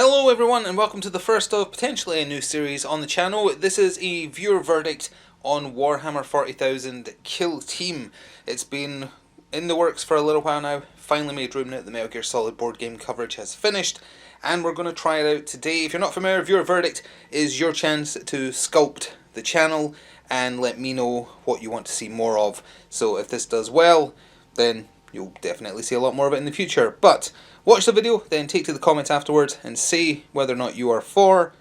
Hello everyone and welcome to the first of potentially a new series on the channel. This is a viewer verdict on Warhammer 40,000 Kill Team. It's been in the works for a little while now, finally made room now that the Metal Gear Solid board game coverage has finished, and we're going to try it out today. If you're not familiar, viewer verdict is your chance to sculpt the channel and let me know what you want to see more of. So if this does well, then you'll definitely see a lot more of it in the future. But watch the video, then take to the comments afterwards and say whether or not you are for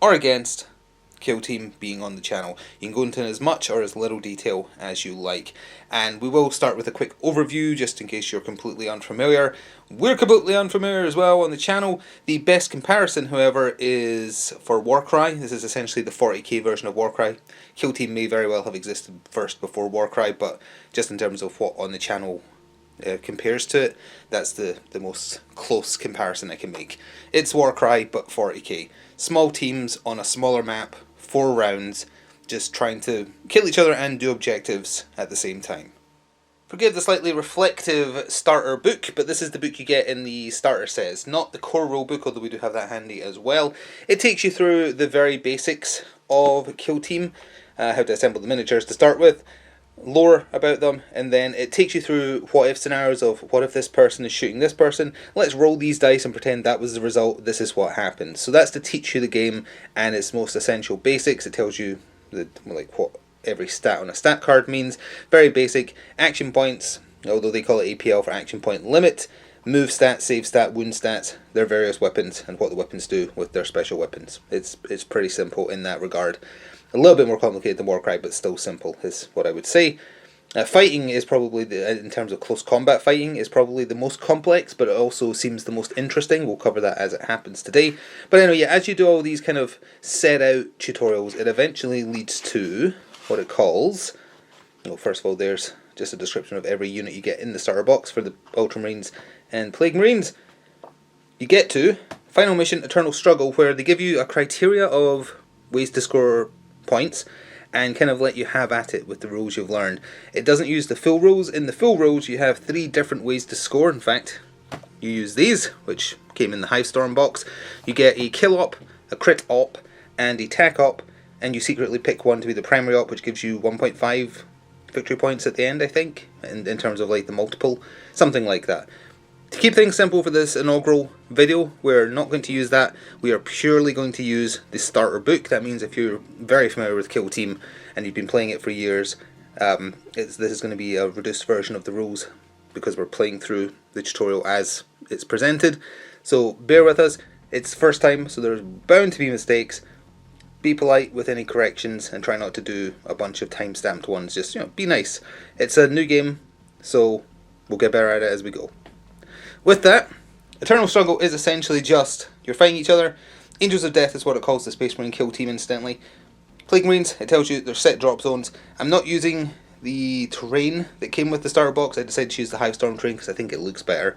or against Kill Team being on the channel. You can go into as much or as little detail as you like. And we will start with a quick overview just in case you're completely unfamiliar. We're completely unfamiliar as well on the channel. The best comparison, however, is for Warcry. This is essentially the 40k version of Warcry. Kill Team may very well have existed first before Warcry, but just in terms of what on the channel compares to it, that's the most close comparison I can make. It's Warcry but 40k. Small teams on a smaller map, 4 rounds, just trying to kill each other and do objectives at the same time. Forgive the slightly reflective starter book, but this is the book you get in the starter sets, not the core rule book, although we do have that handy as well. It takes you through the very basics of Kill Team, how to assemble the miniatures to start with, lore about them, and then it takes you through what if scenarios of what if this person is shooting this person, let's roll these dice and pretend that was the result, this is what happened. So that's to teach you the game and its most essential basics. It tells you what every stat on a stat card means. Very basic. Action points, although they call it APL for action point limit, move stats, save stat, wound stats, their various weapons and what the weapons do with their special weapons. It's pretty simple in that regard. A little bit more complicated than Warcry, but still simple is what I would say. Fighting is probably, in terms of close combat fighting, is probably the most complex, but it also seems the most interesting. We'll cover that as it happens today. But anyway, yeah, as you do all these kind of set out tutorials, it eventually leads to what it calls, well, first of all, there's just a description of every unit you get in the starter box for the Ultramarines and Plague Marines. You get to Final Mission, Eternal Struggle, where they give you a criteria of ways to score points and kind of let you have at it with the rules you've learned. It doesn't use the full rules. In the full rules you have 3 different ways to score. In fact, you use these, which came in the Hivestorm box. You get a kill op, a crit op, and a tac op, and you secretly pick one to be the primary op, which gives you 1.5 victory points at the end, I think, in terms of like the multiple, something like that. To keep things simple for this inaugural video, we're not going to use that. We are purely going to use the starter book. That means if you're very familiar with Kill Team and you've been playing it for years, this is going to be a reduced version of the rules because we're playing through the tutorial as it's presented. So bear with us. It's the first time, so there's bound to be mistakes. Be polite with any corrections and try not to do a bunch of time-stamped ones. Just, be nice. It's a new game, so we'll get better at it as we go. With that, Eternal Struggle is essentially just you're fighting each other. Angels of Death is what it calls the Space Marine Kill Team incidentally. Plague Marines, it tells you there's set drop zones. I'm not using the terrain that came with the starter box. I decided to use the Hivestorm terrain because I think it looks better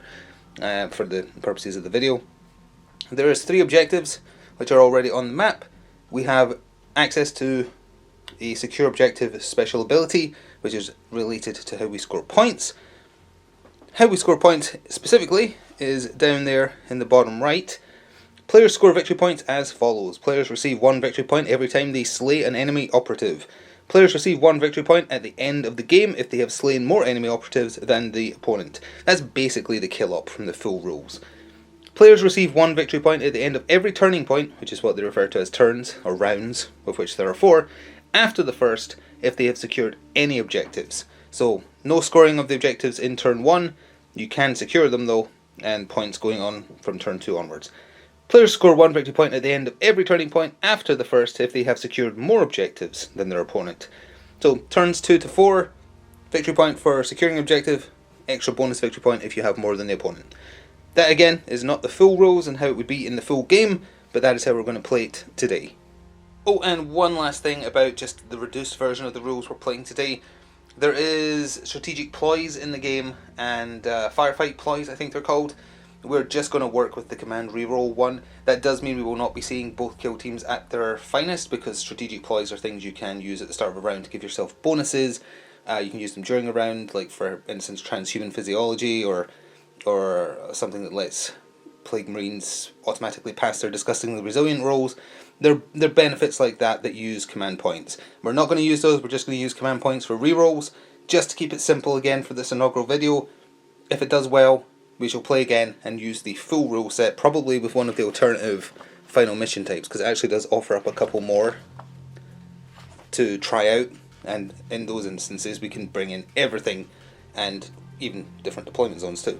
for the purposes of the video. There is 3 objectives which are already on the map. We have access to a secure objective special ability, which is related to how we score points. How we score points specifically is down there in the bottom right. Players score victory points as follows. Players receive 1 victory point every time they slay an enemy operative. Players receive 1 victory point at the end of the game if they have slain more enemy operatives than the opponent. That's basically the kill op from the full rules. Players receive 1 victory point at the end of every turning point, which is what they refer to as turns or rounds, of which there are 4, after the first if they have secured any objectives. So no scoring of the objectives in turn 1, you can secure them though, and points going on from turn 2 onwards. Players score 1 victory point at the end of every turning point after the first if they have secured more objectives than their opponent. So turns 2 to 4, victory point for securing objective, extra bonus victory point if you have more than the opponent. That again is not the full rules and how it would be in the full game, but that is how we're going to play it today. Oh, and one last thing about just the reduced version of the rules we're playing today. There is strategic ploys in the game and firefight ploys, I think they're called. We're just going to work with the command reroll one. That does mean we will not be seeing both kill teams at their finest, because strategic ploys are things you can use at the start of a round to give yourself bonuses. You can use them during a round, like for instance transhuman physiology or something that lets Plague Marines automatically pass their disgustingly resilient rolls. They're benefits like that that use command points. We're not going to use those, we're just going to use command points for rerolls, just to keep it simple again for this inaugural video. If it does well, we shall play again and use the full rule set, probably with one of the alternative final mission types, because it actually does offer up a couple more to try out, and in those instances we can bring in everything, and even different deployment zones too,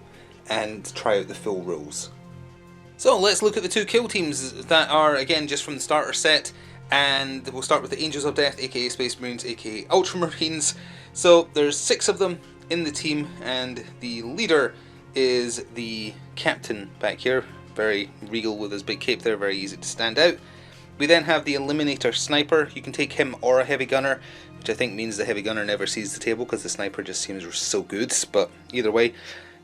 and try out the full rules. So let's look at the two kill teams that are, again, just from the starter set, and we'll start with the Angels of Death, aka Space Marines, aka Ultramarines. So there's 6 of them in the team, and the leader is the captain back here, very regal with his big cape there, very easy to stand out. We then have the Eliminator Sniper. You can take him or a Heavy Gunner, which I think means the Heavy Gunner never sees the table because the Sniper just seems so good, but either way.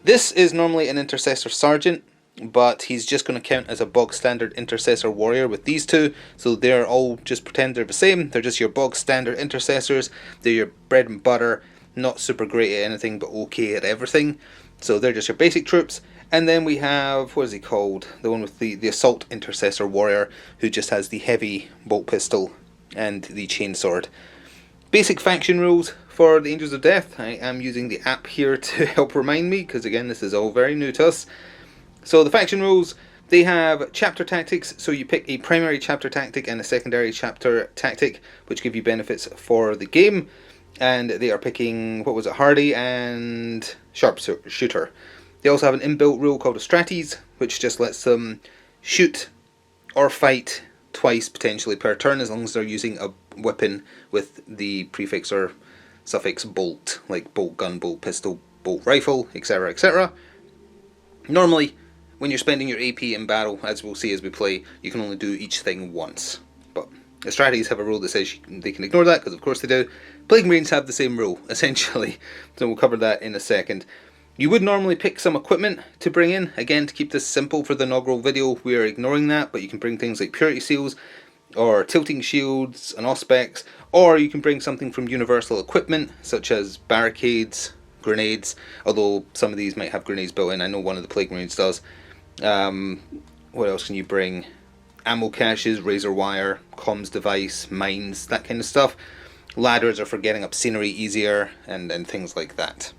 This is normally an Intercessor Sergeant, but he's just going to count as a bog standard Intercessor Warrior with these two, so they're all just pretend they're the same. They're just your bog standard Intercessors. They're your bread and butter, not super great at anything but okay at everything, so they're just your basic troops. And then we have, what is he called, the one with the Assault Intercessor Warrior, who just has the heavy bolt pistol and the chainsword. Basic faction rules for the Angels of Death. I am using the app here to help remind me, because again this is all very new to us. So the faction rules, they have chapter tactics, so you pick a primary chapter tactic and a secondary chapter tactic, which give you benefits for the game. And they are picking, what was it, Hardy and Sharpshooter. They also have an inbuilt rule called a Strategies, which just lets them shoot or fight twice potentially per turn, as long as they're using a weapon with the prefix or suffix bolt, like bolt gun, bolt pistol, bolt rifle, etc, etc. Normally, when you're spending your AP in battle, as we'll see as we play, you can only do each thing once. But the Strategies have a rule that says they can ignore that, because of course they do. Plague Marines have the same rule, essentially, so we'll cover that in a second. You would normally pick some equipment to bring in. Again, to keep this simple for the inaugural video, we are ignoring that, but you can bring things like Purity Seals, or Tilting Shields, and Auspex, or you can bring something from Universal Equipment, such as Barricades, Grenades, although some of these might have grenades built in. I know one of the Plague Marines does. What else can you bring? Ammo caches, razor wire, comms device, mines, that kind of stuff. Ladders are for getting up scenery easier, and things like that.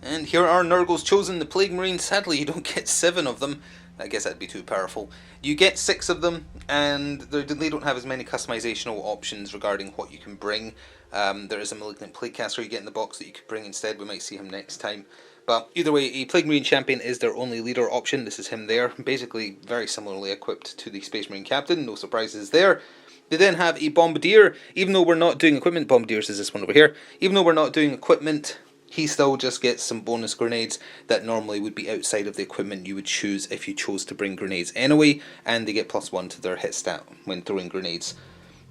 And here are Nurgle's chosen, the Plague Marines. Sadly you don't get 7 of them. I guess that'd be too powerful. You get 6 of them, and they don't have as many customizational options regarding what you can bring. There is a Malignant Plaguecaster you get in the box that you could bring instead. We might see him next time. But either way, a Plague Marine Champion is their only leader option. This is him there, basically very similarly equipped to the Space Marine Captain, no surprises there. They then have a Bombardier. Even though we're not doing equipment, Bombardiers is this one over here. Even though we're not doing equipment, he still just gets some bonus grenades that normally would be outside of the equipment you would choose if you chose to bring grenades anyway, and they get +1 to their hit stat when throwing grenades.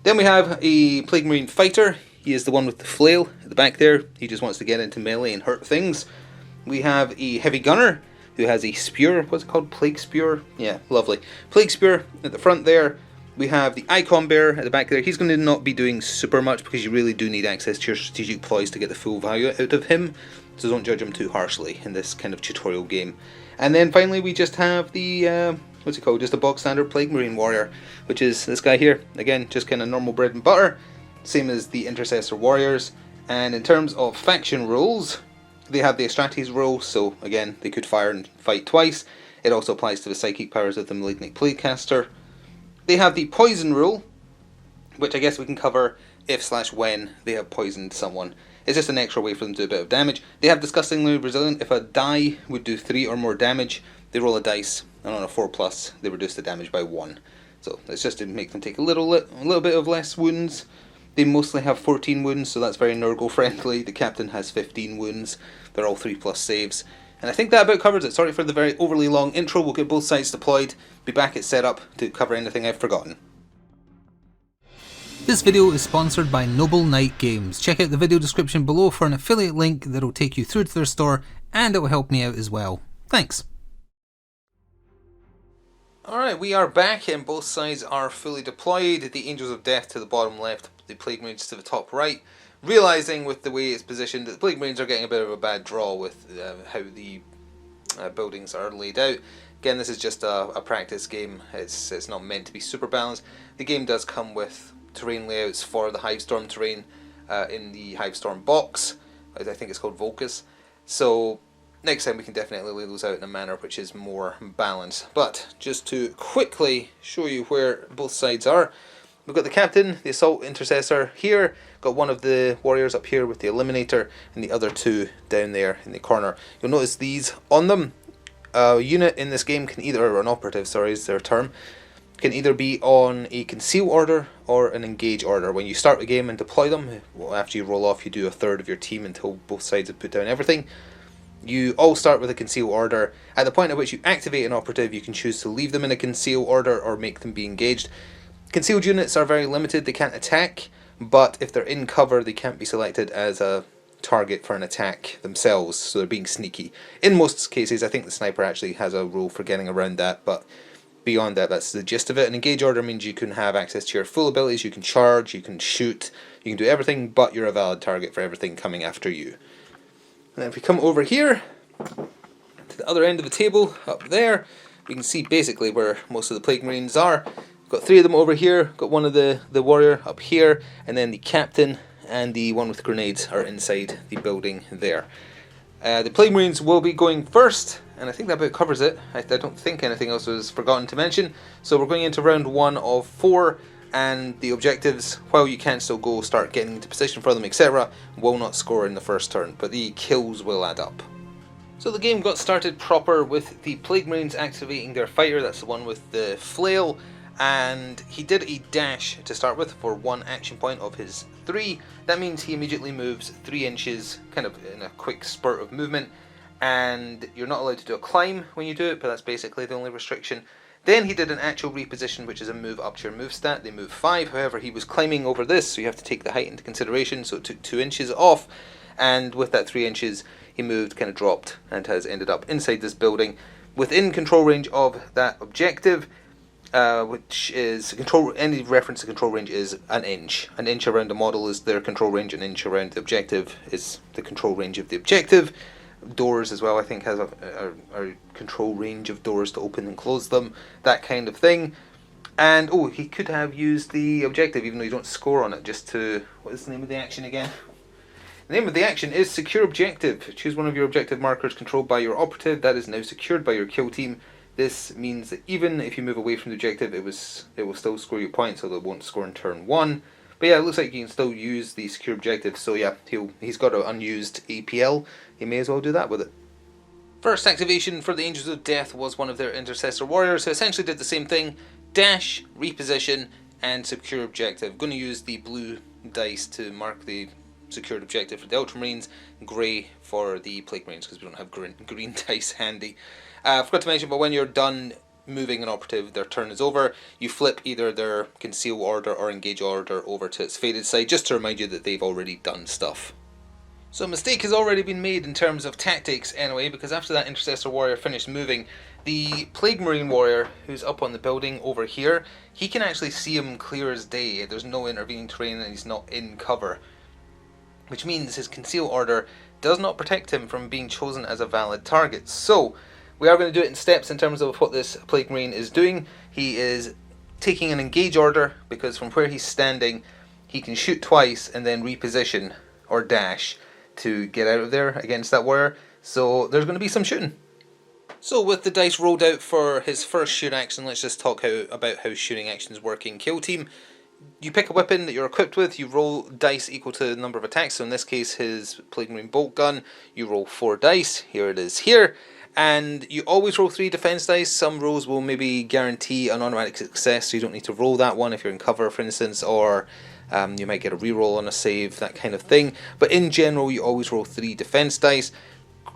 Then we have a Plague Marine Fighter. He is the one with the flail at the back there. He just wants to get into melee and hurt things. We have a Heavy Gunner who has a spear. What's it called? Plague Spear? Yeah, lovely. Plague Spear at the front there. We have the Icon Bearer at the back there. He's going to not be doing super much because you really do need access to your strategic ploys to get the full value out of him. So don't judge him too harshly in this kind of tutorial game. And then finally we just have the, what's it called? Just a bog standard Plague Marine Warrior, which is this guy here. Again, just kind of normal bread and butter. Same as the Intercessor Warriors. And in terms of faction rules, they have the Astrates rule, so again, they could fire and fight twice. It also applies to the psychic powers of the Malignant Plaguecaster. They have the Poison rule, which I guess we can cover if/when they have poisoned someone. It's just an extra way for them to do a bit of damage. They have Disgustingly Resilient. If a die would do 3 or more damage, they roll a dice, and on a 4+, they reduce the damage by 1. So it's just to make them take a little bit of less wounds. They mostly have 14 wounds, so that's very Nurgle friendly. The Captain has 15 wounds. They're all 3+ saves. And I think that about covers it. Sorry for the very overly long intro. We'll get both sides deployed. Be back at setup to cover anything I've forgotten. This video is sponsored by Noble Knight Games. Check out the video description below for an affiliate link that will take you through to their store, and it will help me out as well. Thanks. Alright, we are back and both sides are fully deployed. The Angels of Death to the bottom left, the Plague Marines to the top right. Realising with the way it's positioned that the Plague Marines are getting a bit of a bad draw with how the buildings are laid out. Again, this is just a practice game. It's not meant to be super balanced. The game does come with terrain layouts for the Hivestorm terrain in the Hivestorm box. I think it's called Volcus. So next time we can definitely lay those out in a manner which is more balanced. But just to quickly show you where both sides are, we've got the captain, the assault intercessor here, got one of the warriors up here with the eliminator, and the other two down there in the corner. You'll notice these on them. A unit in this game can either, or an operative, sorry is their term, can either be on a conceal order or an engage order. When you start the game and deploy them, well, after you roll off you do a third of your team until both sides have put down everything. You all start with a conceal order. At the point at which you activate an operative, you can choose to leave them in a conceal order or make them be engaged. Concealed units are very limited, they can't attack, but if they're in cover they can't be selected as a target for an attack themselves, so they're being sneaky. In most cases I think the sniper actually has a rule for getting around that, but beyond that, that's the gist of it. An engage order means you can have access to your full abilities, you can charge, you can shoot, you can do everything, but you're a valid target for everything coming after you. And then if we come over here to the other end of the table, up there, we can see basically where most of the Plague Marines are. Got three of them over here, got one of the warrior up here, and then the captain and the one with grenades are inside the building there. The Plague Marines will be going first, and I think that about covers it. I don't think anything else was forgotten to mention. So we're going into round 1 of 4, and the objectives, while you can still go start getting into position for them, etc., will not score in the first turn, but the kills will add up. So the game got started proper with the Plague Marines activating their fighter, that's the one with the flail, and he did a dash to start with for 1 action point of his 3. That means he immediately moves 3 inches, kind of in a quick spurt of movement, and you're not allowed to do a climb when you do it, but that's basically the only restriction. Then he did an actual reposition, which is a move up to your move stat. They move 5, however he was climbing over this, so you have to take the height into consideration, so it took 2 inches off, and with that 3 inches he moved, kind of dropped, and has ended up inside this building, within control range of that objective, which is, any reference to control range is an inch. An inch around the model is their control range, an inch around the objective is the control range of the objective. Doors as well, I think, has a control range of doors to open and close them, that kind of thing. And oh, he could have used the objective even though you don't score on it, just to, what is the name of the action again? The name of the action is Secure Objective. Choose one of your objective markers controlled by your operative that is now secured by your kill team. This means that even if you move away from the objective, it will still score you points, although it won't score in turn 1. But yeah, it looks like you can still use the secure objective, so yeah, he's got an unused APL, he may as well do that with it. First activation for the Angels of Death was one of their Intercessor Warriors, who essentially did the same thing: dash, reposition, and secure objective. Going to use the blue dice to mark the secured objective for the Ultramarines, grey for the Plague Marines, because we don't have green dice handy. I forgot to mention, but when you're done moving an operative, their turn is over, you flip either their conceal order or engage order over to its faded side, just to remind you that they've already done stuff. So a mistake has already been made in terms of tactics anyway, because after that Intercessor Warrior finished moving, the Plague Marine Warrior, who's up on the building over here, he can actually see him clear as day. There's no intervening terrain and he's not in cover, which means his conceal order does not protect him from being chosen as a valid target. So we are going to do it in steps in terms of what this Plague Marine is doing. He is taking an engage order, because from where he's standing he can shoot twice and then reposition or dash to get out of there against that warrior. So there's going to be some shooting. So with the dice rolled out for his first shoot action, let's just talk about how shooting actions work in Kill Team. You pick a weapon that you're equipped with, you roll dice equal to the number of attacks. So in this case, his Plague Marine bolt gun, you roll 4 dice. Here it is here. And you always roll 3 defense dice. Some rolls will maybe guarantee an automatic success, so you don't need to roll that one if you're in cover, for instance, or you might get a reroll on a save, that kind of thing. But in general, you always roll 3 defense dice.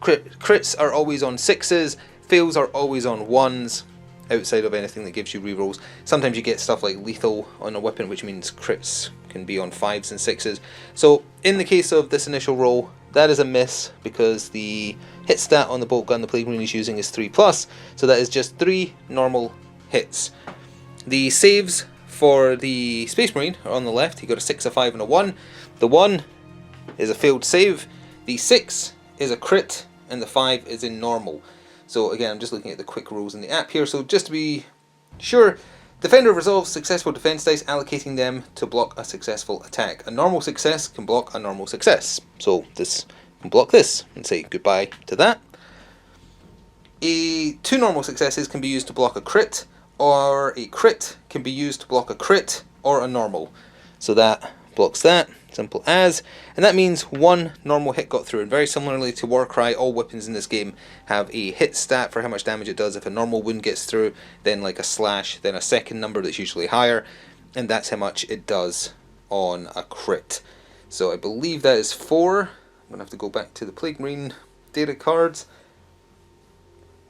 Crits are always on 6s, fails are always on 1s, outside of anything that gives you rerolls. Sometimes you get stuff like lethal on a weapon, which means crits can be on 5s and 6s. So in the case of this initial roll, that is a miss, because the hit stat on the bolt gun the Plague Marine is using is 3+, so that is just 3 normal hits. The saves for the Space Marine are on the left. He got a 6, a 5 and a 1. The 1 is a failed save, the 6 is a crit, and the 5 is in normal. So again, I'm just looking at the quick rules in the app here. So just to be sure, defender resolves successful defense dice, allocating them to block a successful attack. A normal success can block a normal success. So this can block this and say goodbye to that. Two normal successes can be used to block a crit, or a crit can be used to block a crit or a normal. So that blocks that, simple as, and that means one normal hit got through. And very similarly to Warcry, all weapons in this game have a hit stat for how much damage it does. If a normal wound gets through, then like a slash, then a second number that's usually higher, and that's how much it does on a crit. So I believe that is 4. I'm going to have to go back to the Plague Marine data cards.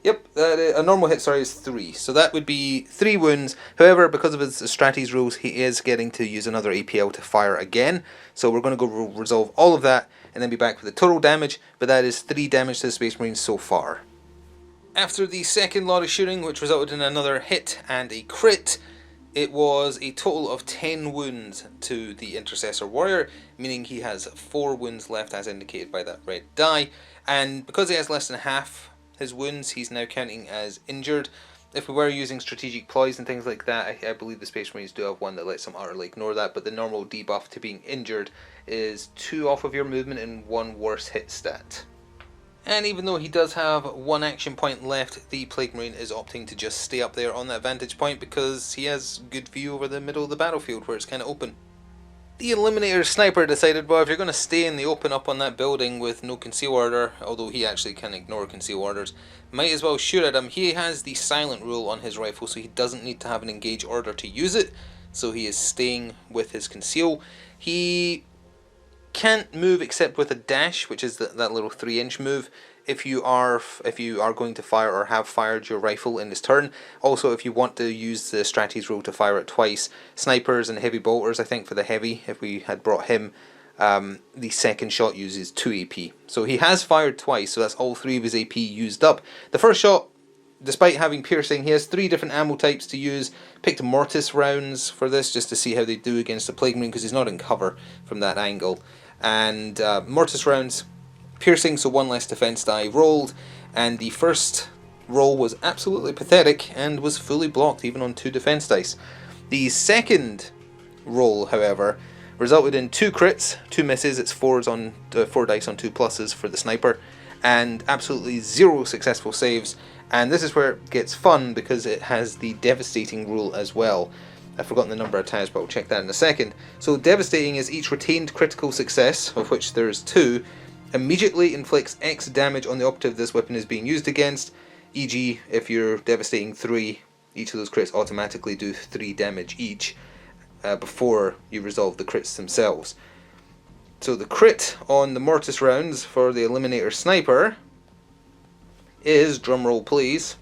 Yep, a normal hit, is 3. So that would be 3 wounds. However, because of his strategies rules, he is getting to use another APL to fire again. So we're going to go resolve all of that and then be back with the total damage. But that is 3 damage to the Space Marine so far. After the second lot of shooting, which resulted in another hit and a crit, it was a total of 10 wounds to the Intercessor Warrior, meaning he has 4 wounds left as indicated by that red die. And because he has less than half his wounds, he's now counting as injured. If we were using strategic ploys and things like that, I believe the Space Marines do have one that lets them utterly ignore that, but the normal debuff to being injured is 2 off of your movement and 1 worse hit stat. And even though he does have 1 action point left, the Plague Marine is opting to just stay up there on that vantage point because he has good view over the middle of the battlefield where it's kind of open. The Eliminator Sniper decided, well, if you're going to stay in the open up on that building with no conceal order, although he actually can ignore conceal orders, might as well shoot at him. He has the silent rule on his rifle, so he doesn't need to have an engage order to use it, so he is staying with his conceal. He can't move except with a dash, which is that little 3-inch move, if you are going to fire or have fired your rifle in this turn. Also, if you want to use the strategies rule to fire it twice, snipers and heavy bolters, I think for the heavy, if we had brought him, the second shot uses 2 AP. So he has fired twice, so that's all 3 of his AP used up. The first shot, despite having piercing, he has 3 different ammo types to use. Picked mortis rounds for this just to see how they do against the Plague Marine because he's not in cover from that angle. And mortis rounds, piercing, so 1 less defense die rolled, and the first roll was absolutely pathetic and was fully blocked even on 2 defense dice. The second roll, however, resulted in 2 crits, 2 misses. It's 4 dice on 2 pluses for the sniper, and absolutely 0 successful saves. And this is where it gets fun because it has the devastating rule as well. I've forgotten the number of times, but I'll check that in a second. So devastating is each retained critical success, of which there's 2, immediately inflicts X damage on the operative this weapon is being used against, e.g. if you're devastating 3, each of those crits automatically do 3 damage each before you resolve the crits themselves. So the crit on the mortis rounds for the Eliminator Sniper is, drumroll please,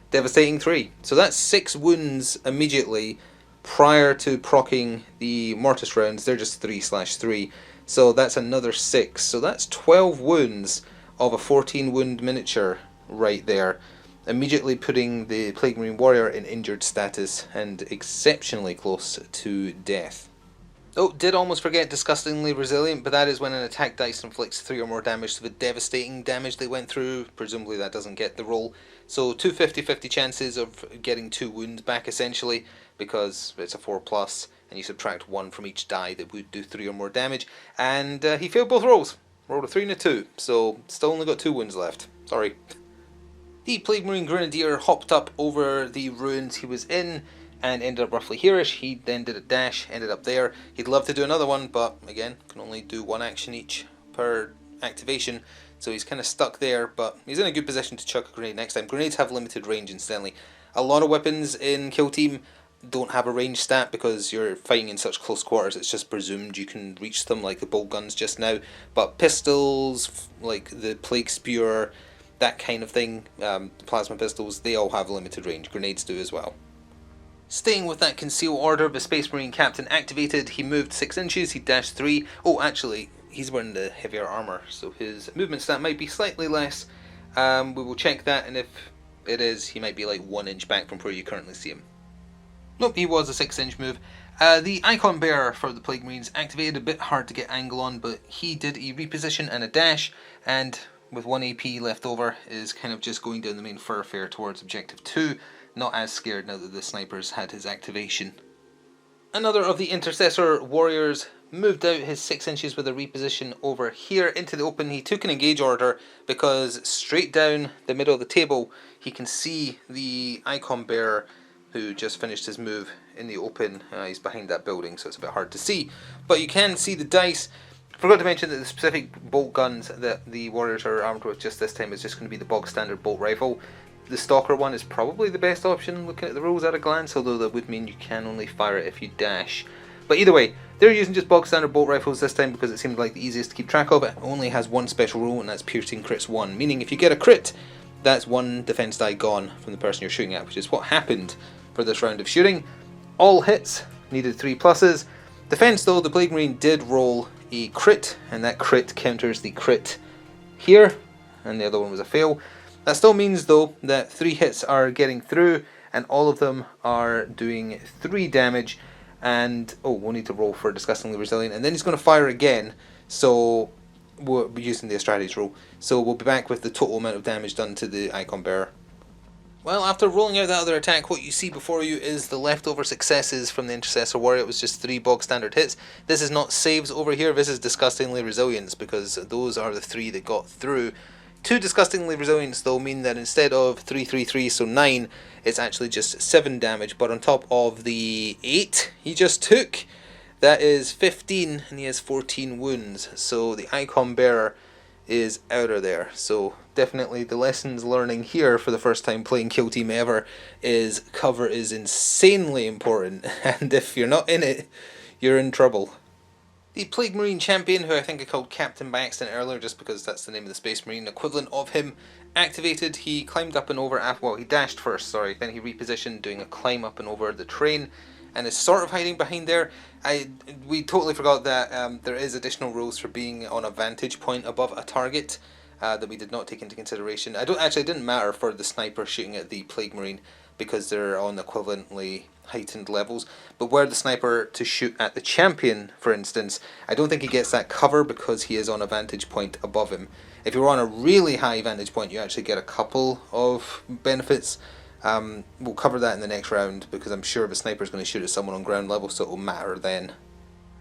devastating 3. So that's 6 wounds immediately prior to proccing the mortis rounds. They're just 3/3. So that's another 6. So that's 12 wounds of a 14 wound miniature right there, immediately putting the Plague Marine Warrior in injured status and exceptionally close to death. Oh, did almost forget disgustingly resilient, but that is when an attack dice inflicts 3 or more damage to the devastating damage they went through. Presumably that doesn't get the roll. So 2 50-50 chances of getting 2 wounds back essentially, because it's a 4+, and you subtract 1 from each die that would do 3 or more damage. And he failed both rolls. Rolled a 3 and a 2, so still only got 2 wounds left. Sorry. The Plague Marine Grenadier hopped up over the ruins he was in and ended up roughly here-ish. He then did a dash, ended up there. He'd love to do another one, but again, can only do 1 action each per activation, so he's kind of stuck there, but he's in a good position to chuck a grenade next time. Grenades have limited range, incidentally. A lot of weapons in Kill Team don't have a range stat because you're fighting in such close quarters, it's just presumed you can reach them, like the bolt guns just now. But pistols, like the Plague Spear, that kind of thing, plasma pistols, they all have limited range. Grenades do as well. Staying with that conceal order, the Space Marine Captain activated. He moved 6 inches, he dashed 3. Oh, actually, he's wearing the heavier armour, so his movement stat might be slightly less. We will check that, and if it is, he might be like 1 inch back from where you currently see him. Nope, he was a 6-inch move. The Icon Bearer for the Plague Marines activated, a bit hard to get angle on, but he did a reposition and a dash, and with 1 AP left over, is kind of just going down the main thoroughfare towards objective 2, not as scared now that the sniper's had his activation. Another of the intercessor warriors moved out his 6 inches with a reposition over here into the open. He took an engage order because straight down the middle of the table he can see the icon bearer who just finished his move in the open. He's behind that building, so it's a bit hard to see, but you can see the dice. Forgot to mention that the specific bolt guns that the warriors are armed with just this time is just going to be the bog standard bolt rifle. The stalker one is probably the best option looking at the rules at a glance, although that would mean you can only fire it if you dash. But either way, they're using just bog standard bolt rifles this time because it seemed like the easiest to keep track of. It only has one special rule, and that's piercing crits 1, meaning if you get a crit, that's 1 defense die gone from the person you're shooting at, which is what happened for this round of shooting. All hits needed 3 pluses. Defense though, the Plague Marine did roll a crit, and that crit counters the crit here, and the other one was a fail. That still means though that 3 hits are getting through, and all of them are doing 3 damage. And we'll need to roll for Disgustingly Resilient, and then he's going to fire again, so we're using the Astrates rule, so we'll be back with the total amount of damage done to the icon bearer. Well, after rolling out that other attack, what you see before you is the leftover successes from the Intercessor Warrior. It was just 3 bog standard hits. This is not saves over here, this is Disgustingly Resilience, because those are the 3 that got through. 2 Disgustingly Resilience though mean that instead of 3, 3, 3, so 9, it's actually just 7 damage, but on top of the 8 he just took, that is 15, and he has 14 wounds, so the icon bearer is out of there. So definitely the lessons learning here for the first time playing Kill Team ever is cover is insanely important, and if you're not in it, you're in trouble. The Plague Marine champion, who I think I called Captain by accident earlier just because that's the name of the Space Marine equivalent of him, activated. He climbed up and over, well, he dashed first, sorry, then he repositioned, doing a climb up and over the train, and is sort of hiding behind there. We totally forgot that there is additional rules for being on a vantage point above a target that we did not take into consideration. It didn't matter for the sniper shooting at the Plague Marine because they're on equivalently heightened levels, but were the sniper to shoot at the champion, for instance, I don't think he gets that cover because he is on a vantage point above him. If you're on a really high vantage point, you actually get a couple of benefits. We'll cover that in the next round because I'm sure the sniper is going to shoot at someone on ground level, so it will matter then.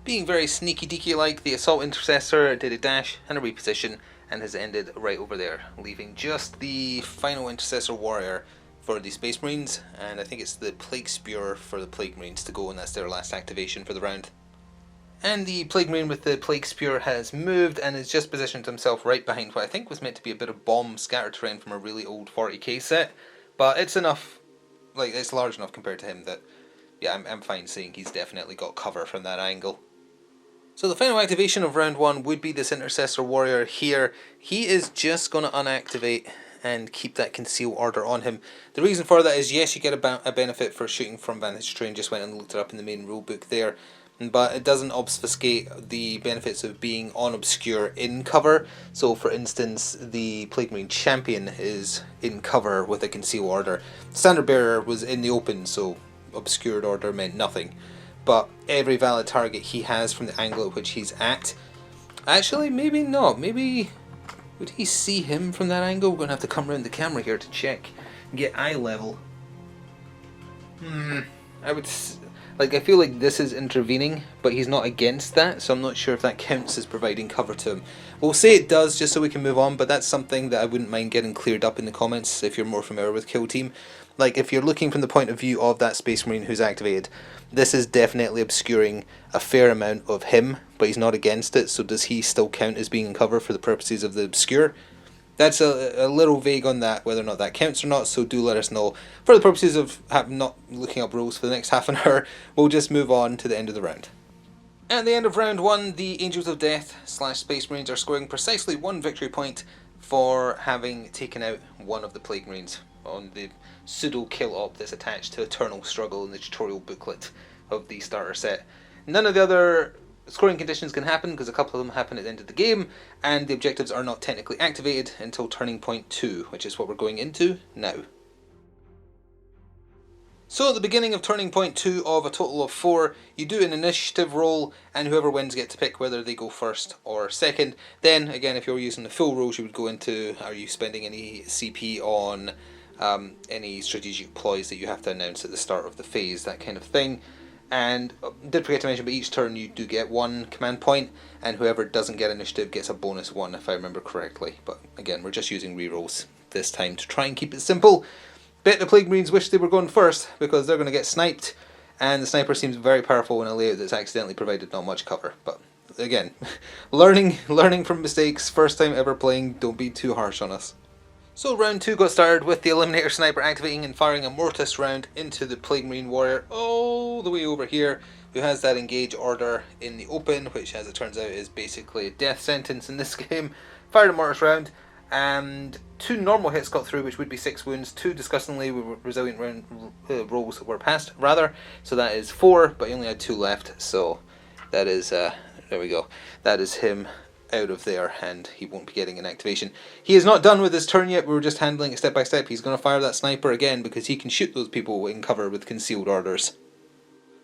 Being very sneaky deaky like, the Assault Intercessor did a dash and a reposition and has ended right over there, leaving just the final Intercessor Warrior for the Space Marines, and I think it's the Plague Spear for the Plague Marines to go, and that's their last activation for the round. And the Plague Marine with the Plague Spear has moved and has just positioned himself right behind what I think was meant to be a bit of bomb scatter terrain from a really old 40k set, but it's enough, like it's large enough compared to him that, yeah, I'm fine saying he's definitely got cover from that angle. So the final activation of round 1 would be this Intercessor Warrior here. He is just going to unactivate and keep that conceal order on him. The reason for that is, yes, you get a benefit for shooting from vantage terrain, just went and looked it up in the main rulebook there, but it doesn't obfuscate the benefits of being on obscure in cover. So for instance, the Plague Marine champion is in cover with a conceal order. Standard Bearer was in the open, so obscured order meant nothing, but every valid target he has from the angle at which he's at, actually maybe not, maybe would he see him from that angle? We're going to have to come around the camera here to check and get eye level. I feel like this is intervening, but he's not against that, so I'm not sure if that counts as providing cover to him. We'll say it does just so we can move on, but that's something that I wouldn't mind getting cleared up in the comments if you're more familiar with Kill Team. Like, if you're looking from the point of view of that Space Marine who's activated, this is definitely obscuring a fair amount of him, but he's not against it, so does he still count as being in cover for the purposes of the obscure? That's a little vague on that, whether or not that counts or not, so do let us know. For the purposes of not looking up rules for the next half an hour, we'll just move on to the end of the round. At the end of round 1, the Angels of Death / Space Marines are scoring precisely 1 victory point for having taken out one of the Plague Marines on the pseudo kill op that's attached to Eternal Struggle in the tutorial booklet of the starter set. None of the other scoring conditions can happen because a couple of them happen at the end of the game, and the objectives are not technically activated until turning point 2, which is what we're going into now. So at the beginning of turning point 2 of a total of 4, you do an initiative roll, and whoever wins get to pick whether they go first or second. Then, again, if you're using the full rolls, you would go into, are you spending any CP on any strategic ploys that you have to announce at the start of the phase, that kind of thing. And did forget to mention, but each turn you do get 1 command point, and whoever doesn't get initiative gets a bonus 1, if I remember correctly. But again, we're just using rerolls this time to try and keep it simple. Bet the Plague Marines wish they were going first, because they're going to get sniped, and the sniper seems very powerful in a layout that's accidentally provided not much cover. But again, learning from mistakes, first time ever playing, don't be too harsh on us. So round 2 got started with the Eliminator Sniper activating and firing a Mortis round into the Plague Marine Warrior all the way over here, who has that engage order in the open, which as it turns out is basically a death sentence in this game. Fired a Mortis round, and 2 normal hits got through, which would be 6 wounds. 2 disgustingly resilient round rolls were passed, rather. So that is 4, but he only had 2 left. So that is, there we go. That is him out of there, and he won't be getting an activation. He is not done with his turn yet. We were just handling it step by step. He's going to fire that sniper again, because he can shoot those people in cover with concealed orders.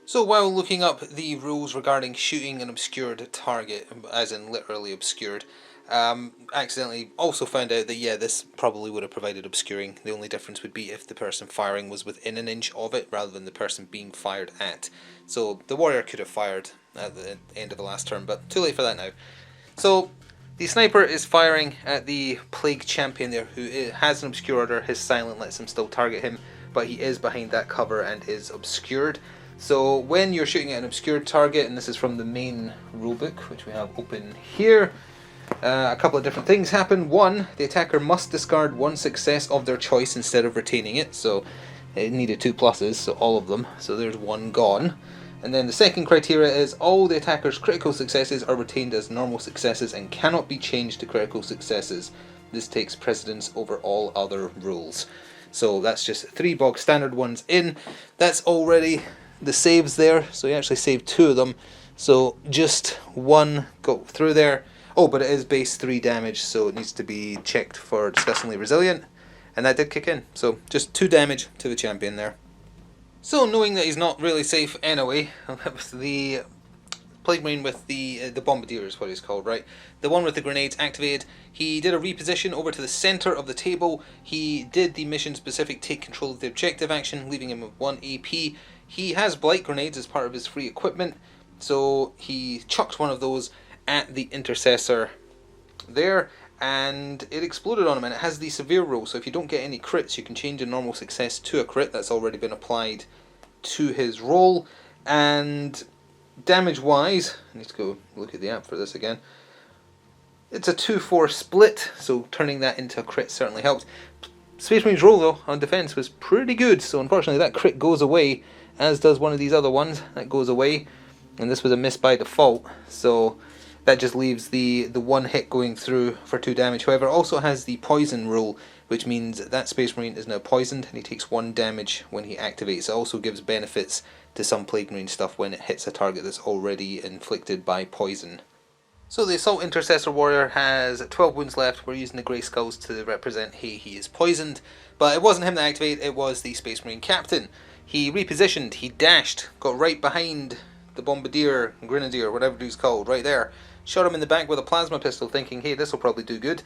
So while looking up the rules regarding shooting an obscured target, as in literally obscured, accidentally also found out that yeah, this probably would have provided obscuring. The only difference would be if the person firing was within an inch of it rather than the person being fired at. So the warrior could have fired at the end of the last turn, but too late for that now. So the sniper is firing at the Plague Champion there, who has an obscure order. His silent lets him still target him, but he is behind that cover and is obscured. So when you're shooting at an obscured target, and this is from the main rulebook, which we have open here, a couple of different things happen. One, the attacker must discard 1 success of their choice instead of retaining it. So it needed 2 pluses, so all of them. So there's 1 gone. And then the second criteria is all the attacker's critical successes are retained as normal successes and cannot be changed to critical successes. This takes precedence over all other rules. So that's just 3 bog standard ones in. That's already the saves there. So he actually saved 2 of them. So just 1 got through there. Oh, but it is base 3 damage, so it needs to be checked for disgustingly resilient. And that did kick in. So just 2 damage to the champion there. So knowing that he's not really safe anyway, the Plague Marine with the Bombardier is what he's called, right? The one with the grenades activated. He did a reposition over to the center of the table. He did the mission specific take control of the objective action, leaving him with 1 AP. He has blight grenades as part of his free equipment, so he chucked one of those at the intercessor there, and it exploded on him, and it has the severe rule, so if you don't get any crits, you can change a normal success to a crit. That's already been applied to his roll. And damage wise, I need to go look at the app for this again. It's a 2-4 split, so turning that into a crit certainly helped. Space Marine's roll though on defense was pretty good, so unfortunately that crit goes away, as does one of these other ones. That goes away, and this was a miss by default, so that just leaves the 1 hit going through for 2 damage. However, it also has the poison rule, which means that Space Marine is now poisoned and he takes 1 damage when he activates. It also gives benefits to some Plague Marine stuff when it hits a target that's already inflicted by poison. So the Assault Intercessor Warrior has 12 wounds left. We're using the Grey Skulls to represent, hey, he is poisoned. But it wasn't him that activated, it was the Space Marine Captain. He repositioned, he dashed, got right behind the Bombardier, Grenadier, whatever he's called, right there. Shot him in the back with a plasma pistol, thinking, hey, this will probably do good.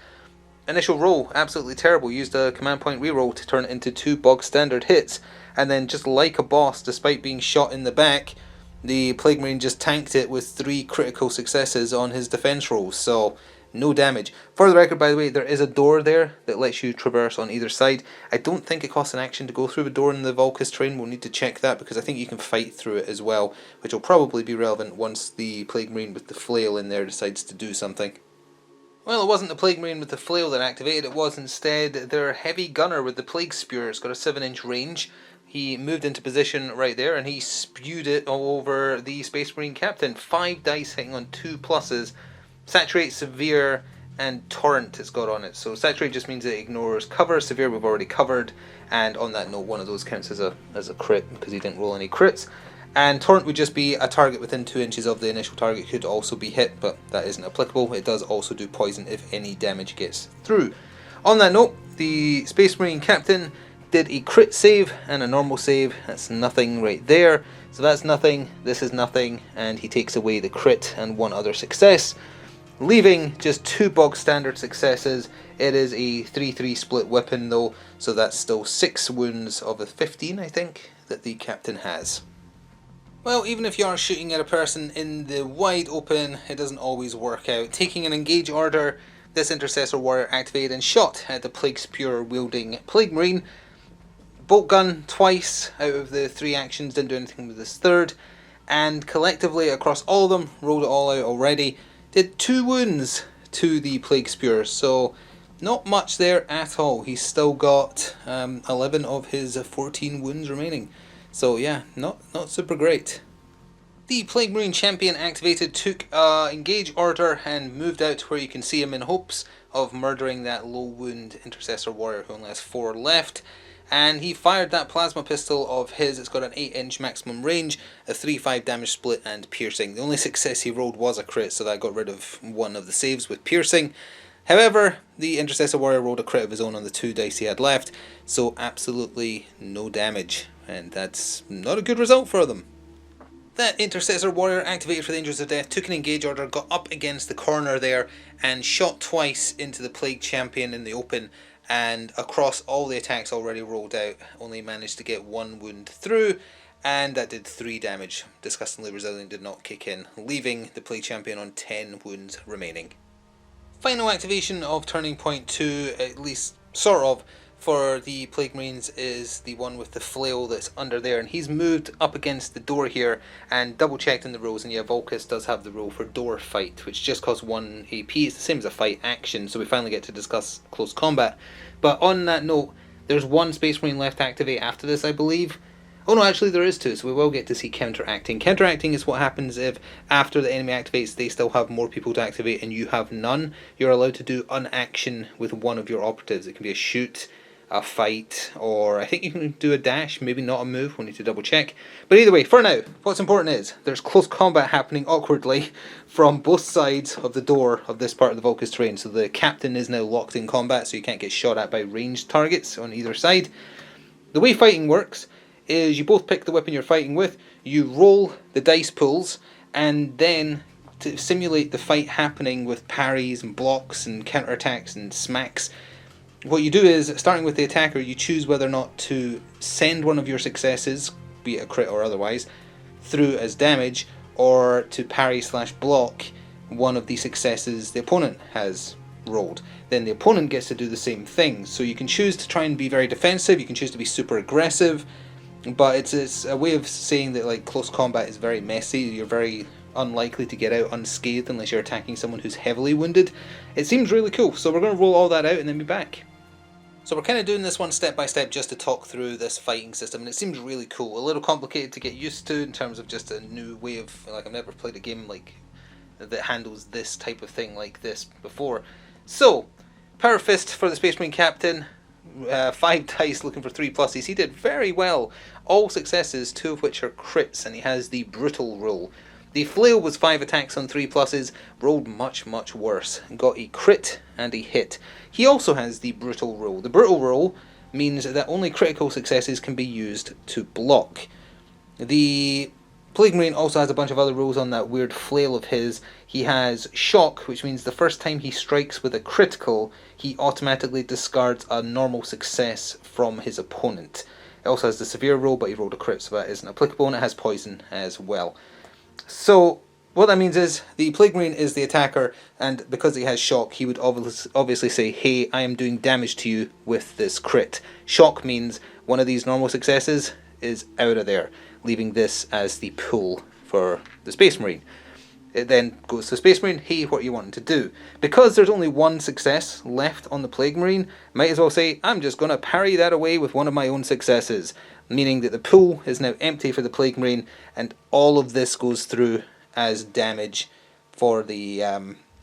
Initial roll, absolutely terrible. Used a command point reroll to turn it into 2 bog standard hits. And then just like a boss, despite being shot in the back, the Plague Marine just tanked it with 3 critical successes on his defense rolls. So, no damage. For the record, by the way, there is a door there that lets you traverse on either side. I don't think it costs an action to go through the door in the Volcus terrain. We'll need to check that, because I think you can fight through it as well, which will probably be relevant once the Plague Marine with the flail in there decides to do something. Well, it wasn't the Plague Marine with the flail that activated, it was instead their heavy gunner with the Plague Spear. It's got a 7-inch range. He moved into position right there and he spewed it all over the Space Marine Captain. 5 dice hitting on 2 pluses. Saturate, Severe, and Torrent it's got on it. So Saturate just means it ignores cover. Severe we've already covered. And on that note, one of those counts as a crit because he didn't roll any crits. And Torrent would just be a target within 2 inches of the initial target, could also be hit, but that isn't applicable. It does also do poison if any damage gets through. On that note, the Space Marine Captain did a crit save and a normal save. That's nothing right there. So that's nothing, this is nothing, and he takes away the crit and one other success, leaving just 2 bog standard successes. It is a 3-3 split weapon though, so that's still 6 wounds of the 15, I think, that the captain has. Well, even if you are shooting at a person in the wide open, it doesn't always work out. Taking an engage order, this Intercessor Warrior activated and shot at the Plague Spear wielding Plague Marine. Bolt gun twice out of the 3 actions, didn't do anything with this third, and collectively across all of them, rolled it all out already, did 2 wounds to the Plague Spear, so not much there at all. He's still got 11 of his 14 wounds remaining, so yeah, not super great. The Plague Marine champion activated, took engage order and moved out to where you can see him in hopes of murdering that low wound Intercessor Warrior who only has 4 left. And he fired that plasma pistol of his. It's got an 8-inch maximum range, a 3-5 damage split and piercing. The only success he rolled was a crit, so that got rid of one of the saves with piercing. However, the Intercessor Warrior rolled a crit of his own on the 2 dice he had left, so absolutely no damage, and that's not a good result for them. That Intercessor Warrior activated for the Angels of Death, took an engage order, got up against the corner there, and shot twice into the Plague Champion in the open, and across all the attacks already rolled out, only managed to get 1 wound through, and that did 3 damage. Disgustingly Resilient did not kick in, leaving the Plague Champion on 10 wounds remaining. Final activation of Turning Point 2, at least sort of, for the Plague Marines is the one with the flail that's under there, and he's moved up against the door here and double checked in the rules, and yeah, Volkis does have the rule for door fight, which just costs 1 AP. It's the same as a fight action, so we finally get to discuss close combat. But on that note, there's 1 Space Marine left to activate after this, I believe. Oh no, actually there is 2, so we will get to see counteracting. Counteracting is what happens if after the enemy activates they still have more people to activate and you have none. You're allowed to do an action with one of your operatives. It can be a shoot, a fight, or I think you can do a dash, maybe not a move, we'll need to double check. But either way, for now, what's important is there's close combat happening awkwardly from both sides of the door of this part of the Volkis terrain. So the captain is now locked in combat, so you can't get shot at by ranged targets on either side. The way fighting works is you both pick the weapon you're fighting with, you roll the dice pools, and then to simulate the fight happening with parries and blocks and counterattacks and smacks, what you do is, starting with the attacker, you choose whether or not to send one of your successes, be it a crit or otherwise, through as damage, or to parry/block one of the successes the opponent has rolled. Then the opponent gets to do the same thing. So you can choose to try and be very defensive, you can choose to be super aggressive, but it's a way of saying that like close combat is very messy. You're very unlikely to get out unscathed unless you're attacking someone who's heavily wounded. It seems really cool, so we're going to roll all that out and then be back. So we're kind of doing this one step by step just to talk through this fighting system, and it seems really cool. A little complicated to get used to in terms of just a new way of, like, I've never played a game like that handles this type of thing like this before. So, Power Fist for the Space Marine Captain, 5 dice looking for 3 pluses. He did very well. All successes, 2 of which are crits, and he has the Brutal roll. The Flail was 5 attacks on 3 pluses, rolled much worse, got a crit and a hit. He also has the Brutal roll. The Brutal roll means that only critical successes can be used to block. The Plague Marine also has a bunch of other rolls on that weird flail of his. He has Shock, which means the first time he strikes with a critical, he automatically discards a normal success from his opponent. It also has the Severe roll, but he rolled a crit, so that isn't applicable, and it has Poison as well. So what that means is the Plague Marine is the attacker, and because he has Shock, he would obviously say, hey, I am doing damage to you with this crit. Shock means one of these normal successes is out of there, leaving this as the pool for the Space Marine. It then goes to Space Marine, hey, what are you wanting to do? Because there's only 1 success left on the Plague Marine, might as well say, I'm just going to parry that away with one of my own successes. Meaning that the pool is now empty for the Plague Marine, and all of this goes through as damage for the...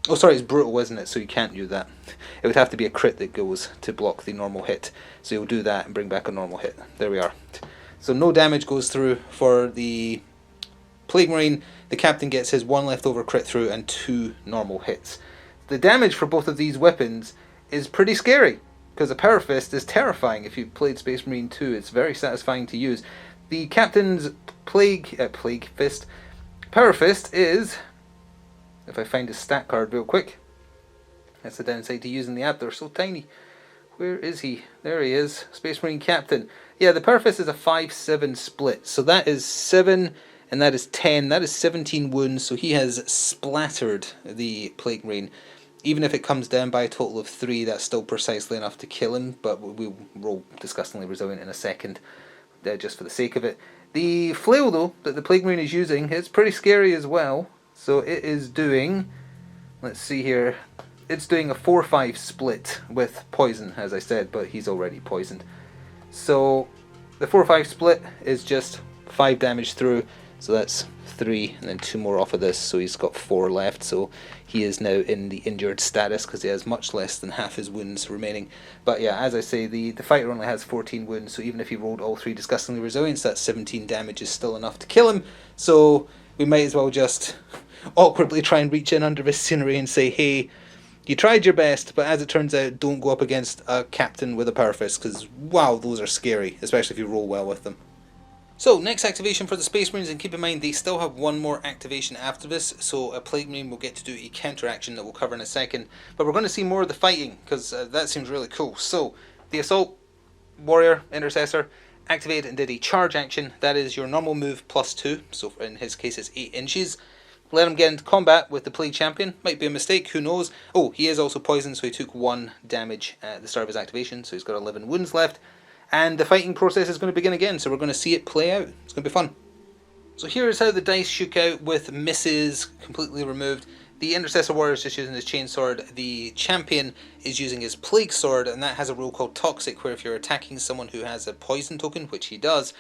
oh, sorry, it's brutal, isn't it? So you can't do that. It would have to be a crit that goes to block the normal hit. So you'll do that and bring back a normal hit. There we are. So no damage goes through for the Plague Marine. The Captain gets his 1 leftover crit through and 2 normal hits. The damage for both of these weapons is pretty scary. because a Power Fist is terrifying. If you've played Space Marine 2, it's very satisfying to use. The Captain's Plague Fist, Power Fist is, if I find his stat card real quick, that's the downside to using the app, they're so tiny. Where is he? There he is, Space Marine Captain. Yeah, the Power Fist is a 5-7 split, so that is 7 and that is 10, that is 17 wounds, so he has splattered the Plague Marine. Even if it comes down by a total of 3, that's still precisely enough to kill him, but we'll roll Disgustingly Resilient in a second, just for the sake of it. The flail, though, that the Plague Marine is using, is pretty scary as well. So it is doing, let's see here, it's doing a 4-5 split with poison, as I said, but he's already poisoned. So the 4-5 split is just 5 damage through, so that's 3, and then 2 more off of this, so he's got 4 left, so he is now in the injured status, because he has much less than half his wounds remaining. But yeah, as I say, the fighter only has 14 wounds, so even if he rolled all 3 Disgustingly Resilience, that 17 damage is still enough to kill him, so we might as well just awkwardly try and reach in under his scenery and say, hey, you tried your best, but as it turns out, don't go up against a captain with a Power Fist, because wow, those are scary, especially if you roll well with them. So, next activation for the Space Marines, and keep in mind they still have one more activation after this, so a Plague Marine will get to do a counter action that we'll cover in a second. But we're going to see more of the fighting, because that seems really cool. So, the Assault Warrior Intercessor activated and did a charge action. That is your normal move plus 2, so in his case it's 8 inches. Let him get into combat with the Plague Champion. Might be a mistake, who knows. Oh, he is also poisoned, so he took 1 damage at the start of his activation, so he's got 11 wounds left. And the fighting process is going to begin again, so we're going to see it play out. It's going to be fun. So here's how the dice shook out with misses completely removed. The Intercessor Warrior is just using his Chainsword. The Champion is using his Plague Sword, and that has a rule called Toxic, where if you're attacking someone who has a poison token, which he does,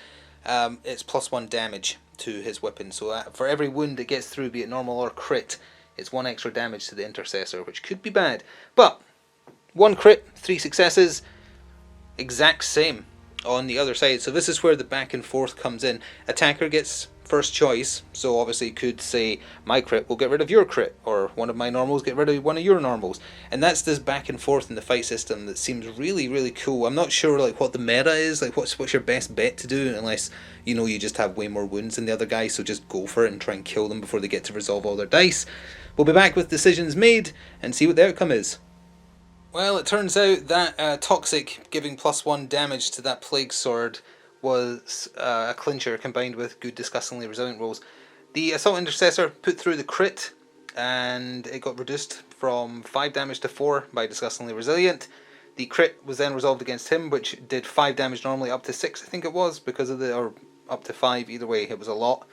it's +1 damage to his weapon. So for every wound it gets through, be it normal or crit, it's 1 extra damage to the Intercessor, which could be bad. But 1 crit, 3 successes, exact same on the other side. So this is where the back and forth comes in. Attacker gets first choice, so obviously could say my crit will get rid of your crit, or one of my normals get rid of one of your normals, and that's this back and forth in the fight system that seems really, really cool. I'm not sure like what the meta is, like what's your best bet to do, unless you know you just have way more wounds than the other guy, so just go for it and try and kill them before they get to resolve all their dice. We'll be back with decisions made and see what the outcome is. Well, it turns out that Toxic giving +1 damage to that Plague Sword was a clincher combined with good Disgustingly Resilient rolls. The Assault Intercessor put through the crit, and it got reduced from 5 damage to 4 by Disgustingly Resilient. The crit was then resolved against him, which did 5 damage normally, up to 6 I think it was, because of the, or up to 5, either way, it was a lot.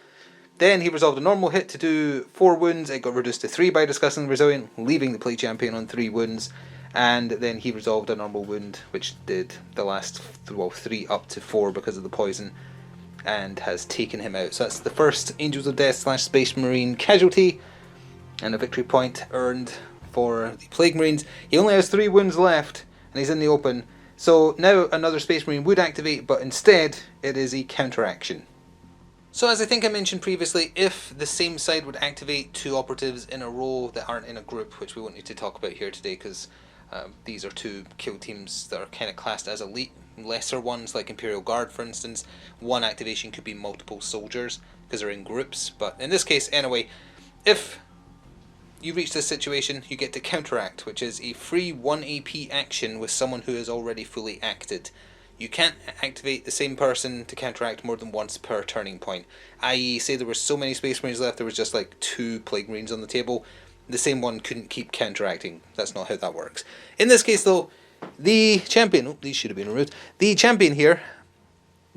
Then he resolved a normal hit to do 4 wounds, it got reduced to 3 by Disgustingly Resilient, leaving the Plague Champion on 3 wounds. And then he resolved a normal wound, which did the last 3 up to 4 because of the poison, and has taken him out. So that's the first Angels of Death / Space Marine casualty, and a victory point earned for the Plague Marines. He only has 3 wounds left, and he's in the open. So now another Space Marine would activate, but instead it is a counteraction. So as I think I mentioned previously, if the same side would activate 2 operatives in a row that aren't in a group, which we won't need to talk about here today, because these are 2 kill teams that are kind of classed as elite. Lesser ones, like Imperial Guard for instance, 1 activation could be multiple soldiers because they're in groups. But in this case, anyway, if you reach this situation, you get to counteract, which is a free 1 AP action with someone who is already fully acted. You can't activate the same person to counteract more than once per turning point. I.e., say there were so many Space Marines left, there was just like 2 Plague Marines on the table, the same one couldn't keep counteracting. That's not how that works. In this case though, the champion, oh, these should have been removed, the champion here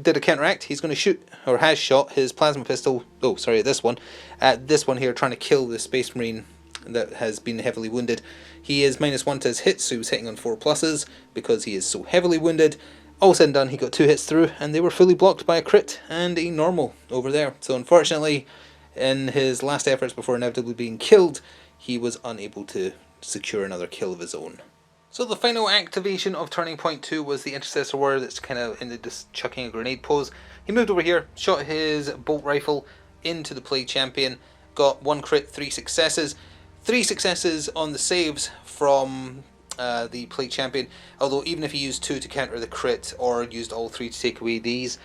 did a counteract. He's going to shoot, or has shot, his plasma pistol, oh sorry, this one, at this one here, trying to kill the Space Marine that has been heavily wounded. He is -1 to his hits, so he was hitting on 4 pluses because he is so heavily wounded. All said and done, he got 2 hits through, and they were fully blocked by a crit and a normal over there. So unfortunately, in his last efforts before inevitably being killed, he was unable to secure another kill of his own. So the final activation of Turning Point 2 was the Intercessor Warrior that's kind of in the just chucking a grenade pose. He moved over here, shot his bolt rifle into the Plague Champion, got 1 crit, 3 successes. 3 successes on the saves from the Plague Champion. Although even if he used 2 to counter the crit, or used all 3 to take away these,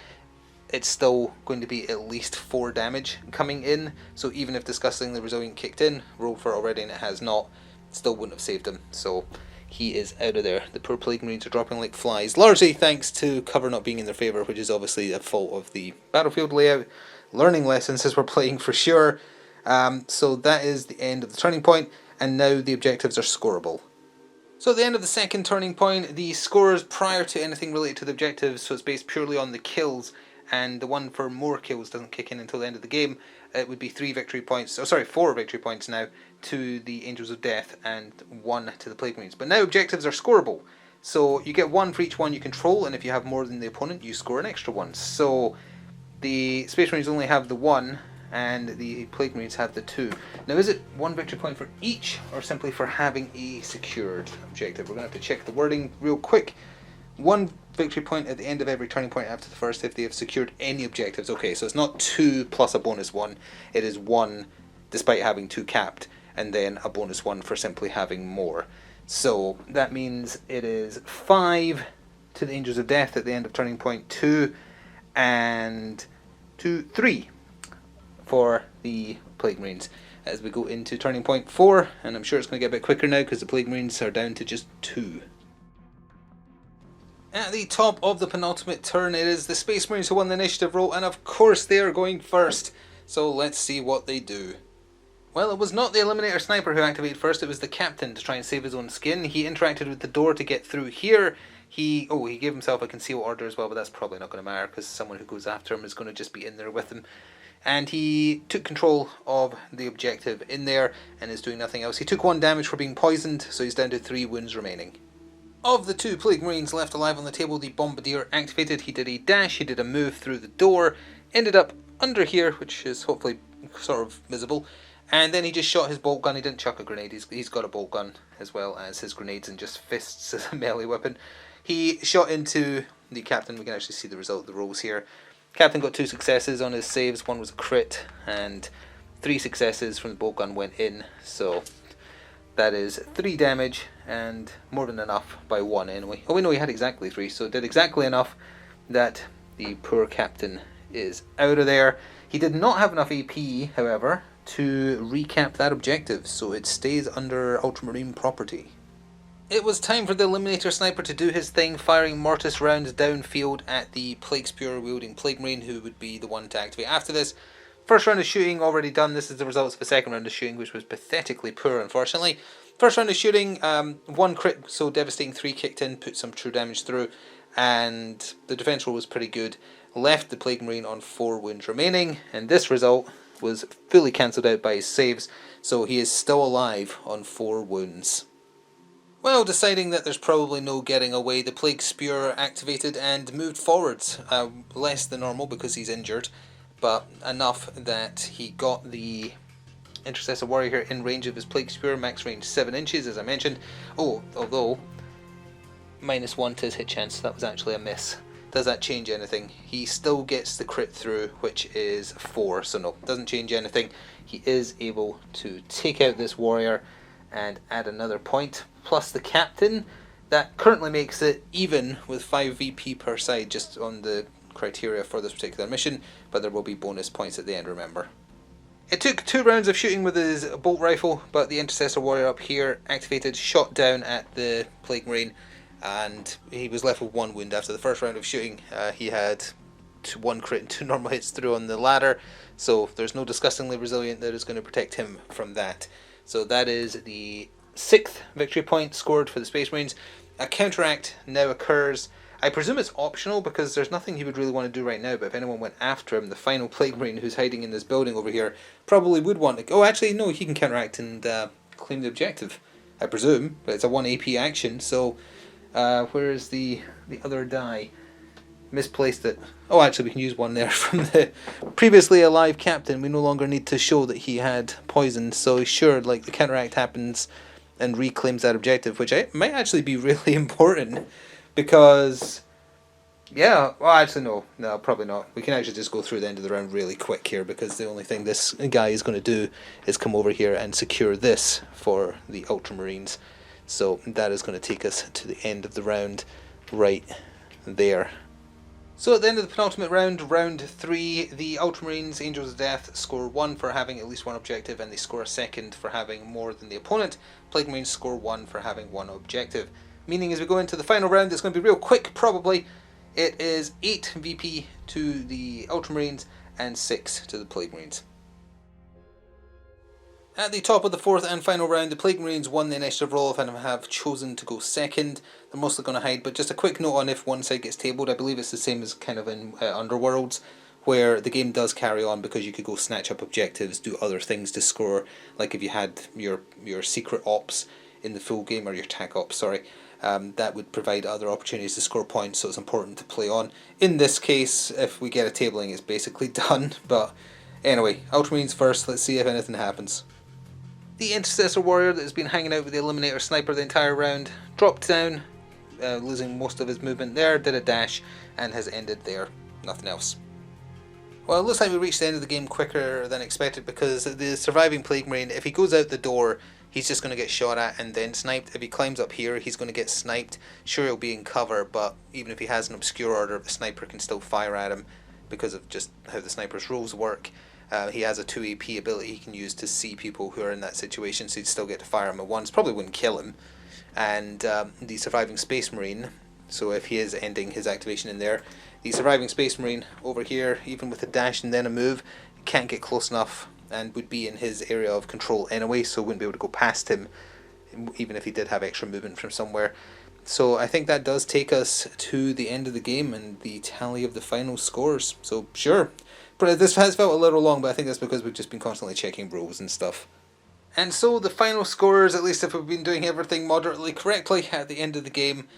it's still going to be at least 4 damage coming in. So even if Disgustingly Resilient kicked in, rolled for it already and it has not, still wouldn't have saved him. So he is out of there. The poor Plague Marines are dropping like flies, largely thanks to cover not being in their favour, which is obviously a fault of the battlefield layout. Learning lessons as we're playing for sure. So that is the end of the turning point, and now the objectives are scoreable. So at the end of the second turning point, the scores prior to anything related to the objectives, so it's based purely on the kills, and the one for more kills doesn't kick in until the end of the game. It would be 4 victory points now to the Angels of Death and 1 to the Plague Marines. But now objectives are scoreable. So you get 1 for each one you control, and if you have more than the opponent, you score an extra 1. So the Space Marines only have the 1, and the Plague Marines have the 2. Now is it 1 victory point for each, or simply for having a secured objective? We're going to have to check the wording real quick. 1 victory point at the end of every turning point after the first if they have secured any objectives. Okay, so it's not 2 plus a bonus 1, it is 1 despite having 2 capped, and then a bonus 1 for simply having more. So that means it is 5 to the Angels of Death at the end of turning point 2, and 3 for the Plague Marines as we go into turning point 4, and I'm sure it's going to get a bit quicker now because the Plague Marines are down to just 2. At the top of the penultimate turn, it is the Space Marines who won the initiative roll, and of course they are going first. So let's see what they do. Well, it was not the Eliminator Sniper who activated first, it was the Captain to try and save his own skin. He interacted with the door to get through here. He gave himself a conceal order as well, but that's probably not going to matter because someone who goes after him is going to just be in there with him. And he took control of the objective in there and is doing nothing else. He took 1 damage for being poisoned, so he's down to 3 wounds remaining. Of the 2 Plague Marines left alive on the table, the Bombardier activated. He did a dash, he did a move through the door, ended up under here, which is hopefully sort of visible, and then he just shot his bolt gun. He didn't chuck a grenade, he's got a bolt gun as well as his grenades and just fists as a melee weapon. He shot into the Captain. We can actually see the result of the rolls here. Captain got 2 successes on his saves, 1 was a crit, and 3 successes from the bolt gun went in, so that is 3 damage, and more than enough by 1 anyway. Oh, we know he had exactly 3, so it did exactly enough that the poor Captain is out of there. He did not have enough AP, however, to recap that objective, so it stays under Ultramarine property. It was time for the Eliminator Sniper to do his thing, firing mortis rounds downfield at the Plague Spear wielding Plague Marine, who would be the one to activate after this. First round of shooting already done. This is the results of the second round of shooting, which was pathetically poor, unfortunately. First round of shooting, 1 crit, so Devastating 3 kicked in, put some true damage through, and the defense roll was pretty good. Left the Plague Marine on 4 wounds remaining, and this result was fully cancelled out by his saves, so he is still alive on 4 wounds. Well, deciding that there's probably no getting away, the Plague Spear activated and moved forwards, less than normal because he's injured, but enough that he got the Intercessor Warrior here in range of his Plague Spear, max range 7 inches as I mentioned. Oh, although -1 to his hit chance, that was actually a miss. Does that change anything? He still gets the crit through, which is 4, so no, doesn't change anything. He is able to take out this warrior and add another point, plus the Captain. That currently makes it even with 5 VP per side, just on the criteria for this particular mission, but there will be bonus points at the end, remember. It took 2 rounds of shooting with his bolt rifle, but the Intercessor Warrior up here activated, shot down at the Plague Marine, and he was left with 1 wound after the first round of shooting. He had 1 crit and 2 normal hits through on the ladder, so there's no Disgustingly Resilient that is going to protect him from that. So that is the 6th victory point scored for the Space Marines. A counteract now occurs. I presume it's optional because there's nothing he would really want to do right now, but if anyone went after him, the final Plague Marine who's hiding in this building over here probably would want to... Oh, actually, no, he can counteract and claim the objective, I presume, but it's a 1 AP action, so where is the other die? Misplaced it. Oh, actually, we can use 1 there from the previously alive Captain. We no longer need to show that he had poison, so sure, like, the counteract happens and reclaims that objective, which might actually be really important, because, yeah, well, actually, no, probably not. We can actually just go through the end of the round really quick here, because the only thing this guy is going to do is come over here and secure this for the Ultramarines. So that is going to take us to the end of the round right there. So at the end of the penultimate round, round 3, the Ultramarines, Angels of Death, score 1 for having at least one objective, and they score a second for having more than the opponent. Plague Marines score 1 for having one objective. Meaning as we go into the final round, it's going to be real quick probably. It is 8 VP to the Ultramarines and 6 to the Plague Marines. At the top of the fourth and final round, the Plague Marines won the initiative roll and have chosen to go second. They're mostly going to hide, but just a quick note on if one side gets tabled. I believe it's the same as kind of in Underworlds, where the game does carry on because you could go snatch up objectives, do other things to score, like if you had your secret ops in the full game, or your tac ops, sorry. That would provide other opportunities to score points, so it's important to play on. In this case, if we get a tabling, it's basically done, but anyway, Ultramarines first, let's see if anything happens. The Intercessor Warrior that has been hanging out with the Eliminator Sniper the entire round dropped down, losing most of his movement there, did a dash, and has ended there. Nothing else. Well, it looks like we reached the end of the game quicker than expected, because the surviving Plague Marine, if he goes out the door, he's just going to get shot at and then sniped. If he climbs up here, he's going to get sniped. Sure, he'll be in cover, but even if he has an obscure order, the sniper can still fire at him because of just how the sniper's rules work. He has a 2 AP ability he can use to see people who are in that situation, so he'd still get to fire him at once. Probably wouldn't kill him. And the surviving Space Marine, so if he is ending his activation in there, the surviving Space Marine over here, even with a dash and then a move, can't get close enough and would be in his area of control anyway, so wouldn't be able to go past him, even if he did have extra movement from somewhere. So I think that does take us to the end of the game and the tally of the final scores. So sure. But this has felt a little long, but I think that's because we've just been constantly checking rules and stuff. And so the final scores, at least if we've been doing everything moderately correctly at the end of the game,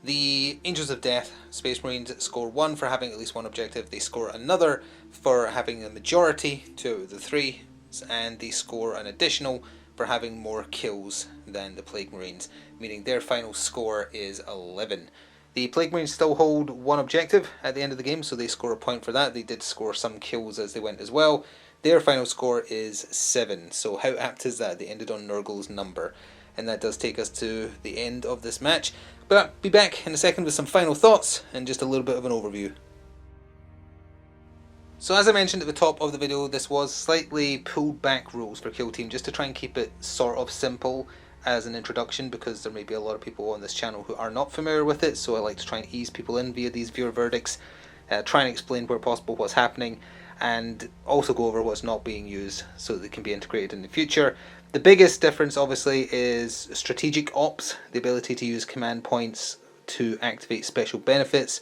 the Angels of Death, Space Marines, score 1 for having at least one objective. They score another for having a majority, 2 out of the 3, and they score an additional for having more kills than the Plague Marines, meaning their final score is 11. The Plague Marines still hold one objective at the end of the game, so they score a point for that. They did score some kills as they went as well. Their final score is 7, so how apt is that? They ended on Nurgle's number. And that does take us to the end of this match. But I'll be back in a second with some final thoughts and just a little bit of an overview. So as I mentioned at the top of the video, this was slightly pulled back rules for Kill Team, just to try and keep it sort of simple as an introduction, because there may be a lot of people on this channel who are not familiar with it, so I like to try and ease people in via these viewer verdicts, try and explain where possible what's happening, and also go over what's not being used so that it can be integrated in the future. The biggest difference obviously is strategic ops, the ability to use command points to activate special benefits.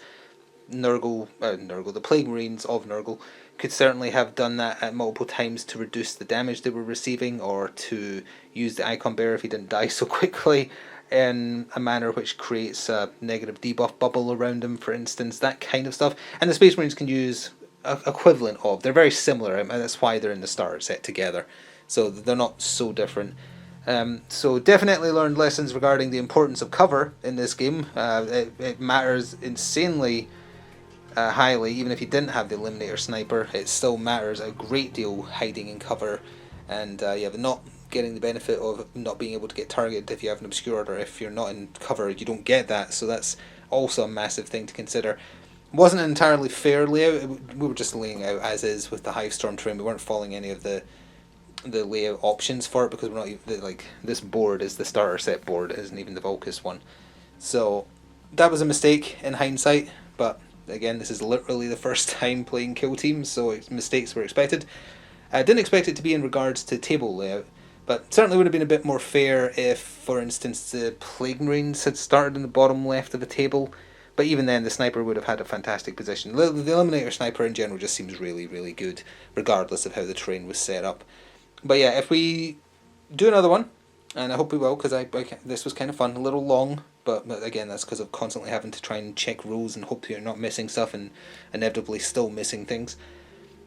The Plague Marines of Nurgle could certainly have done that at multiple times to reduce the damage they were receiving, or to use the Icon Bearer if he didn't die so quickly in a manner which creates a negative debuff bubble around him, for instance, that kind of stuff. And the Space Marines can use equivalent of. They're very similar, and that's why they're in the starter set together. So they're not so different. So definitely learned lessons regarding the importance of cover in this game. It matters insanely highly. Even if you didn't have the Eliminator Sniper, it still matters a great deal hiding in cover. And yeah, but not getting the benefit of not being able to get targeted if you have an obscure order. If you're not in cover, you don't get that. So that's also a massive thing to consider. Wasn't an entirely fair layout. We were just laying out as is with the Hivestorm terrain. We weren't following any of the layout options for it, because we're not even, like, this board is the starter set board, it isn't even the Vulcus one. So that was a mistake in hindsight, but again, this is literally the first time playing Kill Team, so mistakes were expected. I didn't expect it to be in regards to table layout, but certainly would have been a bit more fair if, for instance, the Plague Marines had started in the bottom left of the table. But even then, the sniper would have had a fantastic position. The Eliminator Sniper in general just seems really, really good, regardless of how the terrain was set up. But yeah, if we do another one, and I hope we will, because this was kind of fun, a little long, but again, that's because of constantly having to try and check rules and hope you're not missing stuff, and inevitably still missing things.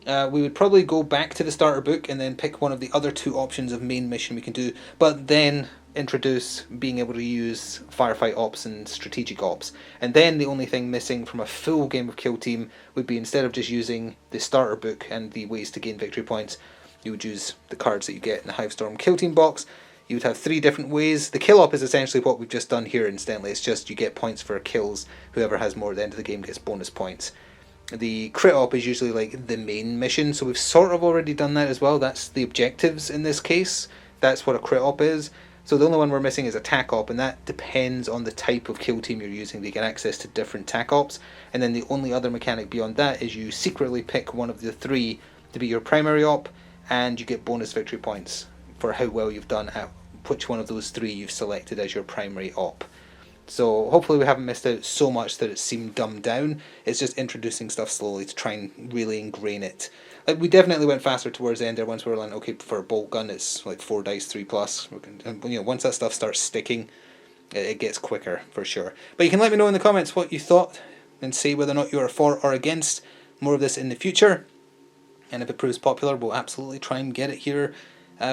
We would probably go back to the starter book and then pick one of the other 2 options of main mission we can do, but then introduce being able to use firefight ops and strategic ops. And then the only thing missing from a full game of Kill Team would be, instead of just using the starter book and the ways to gain victory points, you would use the cards that you get in the Hivestorm Kill Team box. you would have 3 different ways. The kill op is essentially what we've just done here incidentally. It's just you get points for kills. Whoever has more at the end of the game gets bonus points. The crit op is usually like the main mission, so we've sort of already done that as well. That's the objectives in this case. That's what a crit op is. So the only one we're missing is a tac op, and that depends on the type of kill team you're using. They get access to different tac ops, and then the only other mechanic beyond that is you secretly pick one of the 3 to be your primary op, and you get bonus victory points for how well you've done at which one of those 3 you've selected as your primary op. So hopefully we haven't missed out so much that it seemed dumbed down. It's just introducing stuff slowly to try and really ingrain it. Like, we definitely went faster towards the end there once we were like, okay, for a bolt gun it's like 4 dice, 3+. You know, once that stuff starts sticking, it gets quicker for sure. But you can let me know in the comments what you thought and say whether or not you are for or against more of this in the future. And if it proves popular, we'll absolutely try and get it here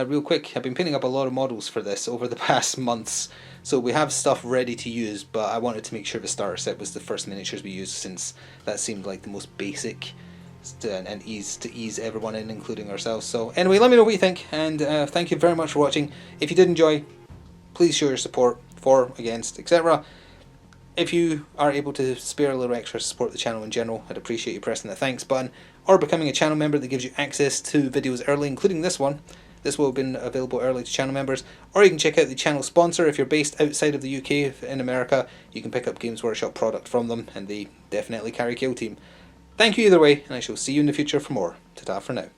real quick. I've been painting up a lot of models for this over the past months, so we have stuff ready to use, but I wanted to make sure the starter set was the first miniatures we used, since that seemed like the most basic and ease everyone in, including ourselves. So anyway, let me know what you think, and thank you very much for watching. If you did enjoy, please show your support, for, against, etc. If you are able to spare a little extra to support the channel in general, I'd appreciate you pressing the thanks button, or becoming a channel member that gives you access to videos early, including this one. This will have been available early to channel members, or you can check out the channel sponsor. If you're based outside of the UK, in America, you can pick up Games Workshop product from them, and they definitely carry Kill Team. Thank you either way, and I shall see you in the future for more. Ta-ta for now.